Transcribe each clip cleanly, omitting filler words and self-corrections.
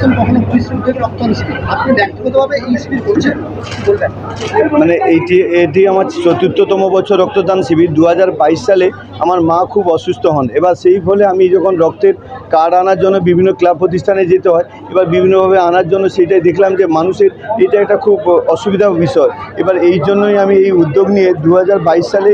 করছেন, কখনো পুলিশের উদ্যোগে রক্তদান শিবির। আপনি ব্যক্তিগতভাবে এই শিবির করছেন, কি বলবেন? মানে এটি আমার ৪র্থতম বছর রক্তদান শিবির। ২০২২ সালে আমার মা খুব অসুস্থ হন। এবার সেই ফলে আমি যখন রক্তের কার্ড আনার জন্য বিভিন্ন ক্লাব প্রতিষ্ঠানে যেতে হয়, এবার বিভিন্নভাবে আনার জন্য সেটাই দেখলাম যে মানুষের এটা একটা খুব অসুবিধার বিষয়। এবার এই জন্যই আমি এই উদ্যোগ নিয়ে ২০২২ সালে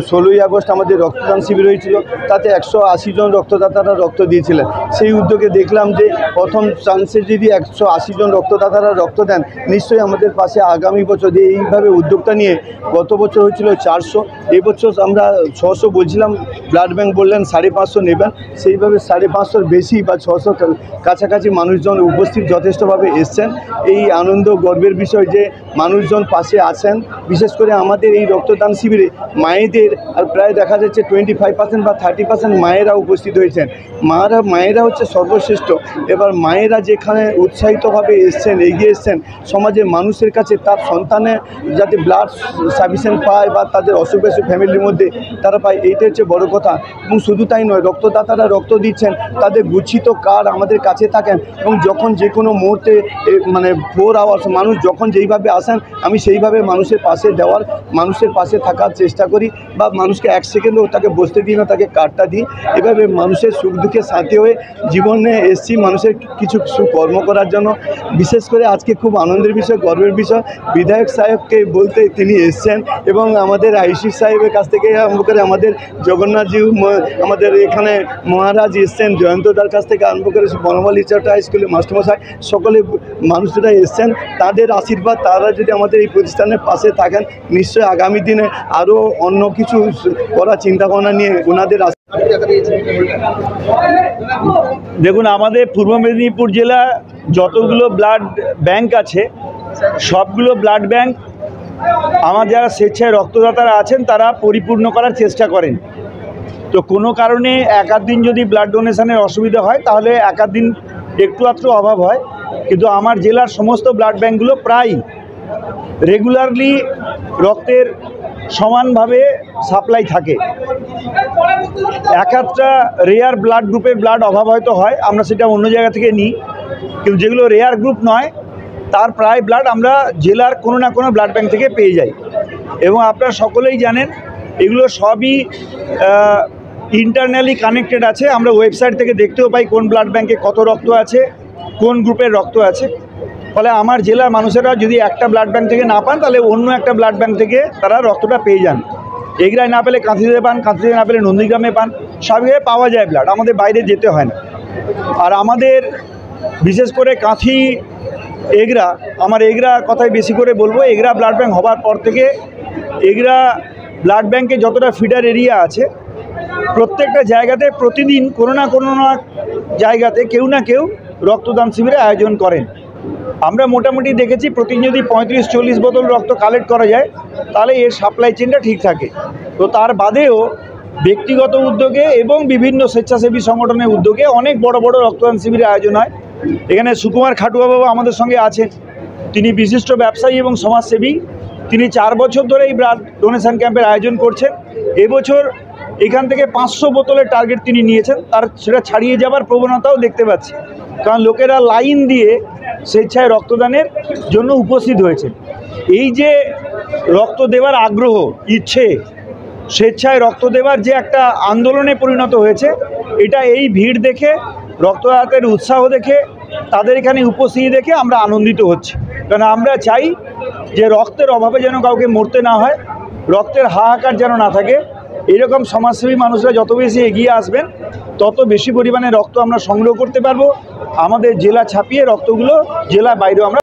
১৬ই আগস্ট আমাদের রক্তদান শিবির হয়েছিল। তাতে ১৮০ জন রক্তদাতারা রক্ত দিয়েছিলেন। সেই উদ্যোগে দেখলাম যে প্রথম চান্সে যদি ১৮০ জন রক্তদাতারা রক্ত দেন, নিশ্চয়ই আমাদের পাশে আগামী বছর এইভাবে উদ্যোগটা নিয়ে গত বছর হয়েছিল ৪০০, এবছর আমরা ৬০০ বলছিলাম। ব্লাড ব্যাঙ্ক বললেন ৫৫০ নেবেন, সেইভাবে ৫৫০-র বেশি বা ৬০০ কাছাকাছি মানুষজন উপস্থিত যথেষ্টভাবে এসছেন। এই আনন্দ গর্বের বিষয় যে মানুষজন পাশে আছেন। বিশেষ করে আমাদের এই রক্তদান শিবিরে মায়েদের আর প্রায় দেখা যাচ্ছে 25% বা 30% মায়েরা উপস্থিত হয়েছেন। মায়েরা হচ্ছে সর্বশ্রেষ্ঠ। এবার মায়েরা যেখানে উৎসাহিতভাবে এসছেন, এগিয়ে এসছেন সমাজের মানুষের কাছে, তার সন্তানের যাতে ব্লাড সাফিসিয়েন্ট পায় বা তাদের অসুখ ফ্যামিলির মধ্যে তারা পায়, এইটা হচ্ছে বড় কথা। এবং শুধু তাই নয়, রক্তদাতারা রক্ত দিচ্ছেন, তাদের গুচ্ছিত কার্ড আমাদের কাছে থাকেন এবং যখন যে কোনো মুহূর্তে মানে 4 আওয়ার্স মানুষ যখন যেইভাবে আসেন, আমি সেইভাবে মানুষের পাশে থাকার চেষ্টা করি বা মানুষকে 1 সেকেন্ডও তাকে বসতে দিই না, তাকে কার্ডটা দিই। এভাবে মানুষের সুখ দুঃখের সাথী হয়ে জীবনে এসেছি মানুষের কিছু কর্ম করার জন্য। বিশেষ করে আজকে খুব আনন্দের বিষয়, গর্বের বিষয়, বিধায়ক সাহেবকে বলতে তিনি এসছেন এবং আমাদের আইসি সাহেবের কাছ থেকে আরম্ভ করে আমাদের জগন্নাথজি, আমাদের এখানে মহারাজ এসছেন, জয়ন্তদার কাছ থেকে আরম্ভ করে বনমালী চট্টা হাই স্কুলের মাস্টারমশাই, সকলে মানুষরা এসছেন। তাদের আশীর্বাদ, তারা যদি আমাদের এই প্রতিষ্ঠানের পাশে থাকেন, নিশ্চয়ই আগামী দিনে আরও অন্য কিছু করার চিন্তাভাবনা নিয়ে ওনাদের দেখুন, আমাদের পূর্ব মেদিনীপুর জেলা যতগুলো ব্লাড ব্যাংক আছে, সবগুলো ব্লাড ব্যাংক আমার যারা স্বেচ্ছায় রক্তদাতারা আছেন তারা পরিপূর্ণ করার চেষ্টা করেন। তো কোনো কারণে এক আধ দিন যদি ব্লাড ডোনেশনের অসুবিধা হয় তাহলে এক আধ দিন একটু আধটু অভাব হয়, কিন্তু আমার জেলার সমস্ত ব্লাড ব্যাঙ্কগুলো প্রায় রেগুলারলি রক্তের সমানভাবে সাপ্লাই থাকে। এক আধটা রেয়ার ব্লাড গ্রুপের ব্লাড অভাব হয়তো হয়, আমরা সেটা অন্য জায়গা থেকে নিই, কিন্তু যেগুলো রেয়ার গ্রুপ নয় তার প্রায় ব্লাড আমরা জেলার কোনো না কোনো ব্লাড ব্যাঙ্ক থেকে পেয়ে যাই। এবং আপনারা সকলেই জানেন এগুলো সবই ইন্টারনালি কানেক্টেড আছে। আমরা ওয়েবসাইট থেকে দেখতেও পাই কোন ব্লাড ব্যাঙ্কে কত রক্ত আছে, কোন গ্রুপের রক্ত আছে। ফলে আমার জেলার মানুষেরা যদি একটা ব্লাড ব্যাঙ্ক থেকে না পান তাহলে অন্য একটা ব্লাড ব্যাঙ্ক থেকে তারা রক্তটা পেয়ে যান। এগরায় না পেলে কাঁথিতে পান, কাঁথিতে না পেলে নন্দীগ্রামে পান, সব জায়গায় পাওয়া যায় ব্লাড, আমাদের বাইরে যেতে হয় না। আর আমাদের বিশেষ করে কাঁথি, এগরা, আমার এগরা কথাই বেশি করে বলবো। এগরা ব্লাড ব্যাঙ্ক হবার পর থেকে এগরা ব্লাড ব্যাঙ্কে যতটা ফিডার এরিয়া আছে, প্রত্যেকটা জায়গাতে প্রতিদিন কোনো না জায়গাতে কেউ না কেউ রক্তদান শিবিরের আয়োজন করেন। আমরা মোটামুটি দেখেছি প্রতিদিন যদি 35-40 বোতল রক্ত কালেক্ট করা যায় তাহলে এর সাপ্লাই চেনটা ঠিক থাকে। তো তার বাদেও ব্যক্তিগত উদ্যোগে এবং বিভিন্ন স্বেচ্ছাসেবী সংগঠনের উদ্যোগে অনেক বড় বড় রক্তদান শিবিরের আয়োজন হয়। এখানে সুকুমার খাটুয়া বাবু আমাদের সঙ্গে আছেন, তিনি বিশিষ্ট ব্যবসায়ী এবং সমাজসেবী। তিনি 4 বছর ধরে এই ব্লাড ডোনেশন ক্যাম্পের আয়োজন করছেন। এবছর এখান থেকে 500 বোতলের টার্গেট তিনি নিয়েছেন, তার সেটা ছাড়িয়ে যাবার প্রবণতাও দেখতে পাচ্ছি, কারণ লোকেরা লাইন দিয়ে স্বেচ্ছায় রক্তদানের জন্য উপস্থিত হয়েছে। এই যে রক্ত দেওয়ার আগ্রহ, ইচ্ছে, স্বেচ্ছায় রক্ত দেওয়ার যে একটা আন্দোলনে পরিণত হয়েছে, এটা এই ভিড় দেখে, রক্তদাতাদের উৎসাহ দেখে, তাদের এখানে উপস্থিতি দেখে আমরা আনন্দিত হচ্ছি। কারণ আমরা চাই যে রক্তের অভাবে যেন কাউকে মরতে না হয়, রক্তের হাহাকার যেন না থাকে। এরকম সমাজসেবী মানুষরা যত বেশি এগিয়ে আসবেন তত বেশি পরিমাণে রক্ত আমরা সংগ্রহ করতে পারবো। আমাদের জেলা ছাপিয়ে রক্তগুলো জেলা বাইরেও আমরা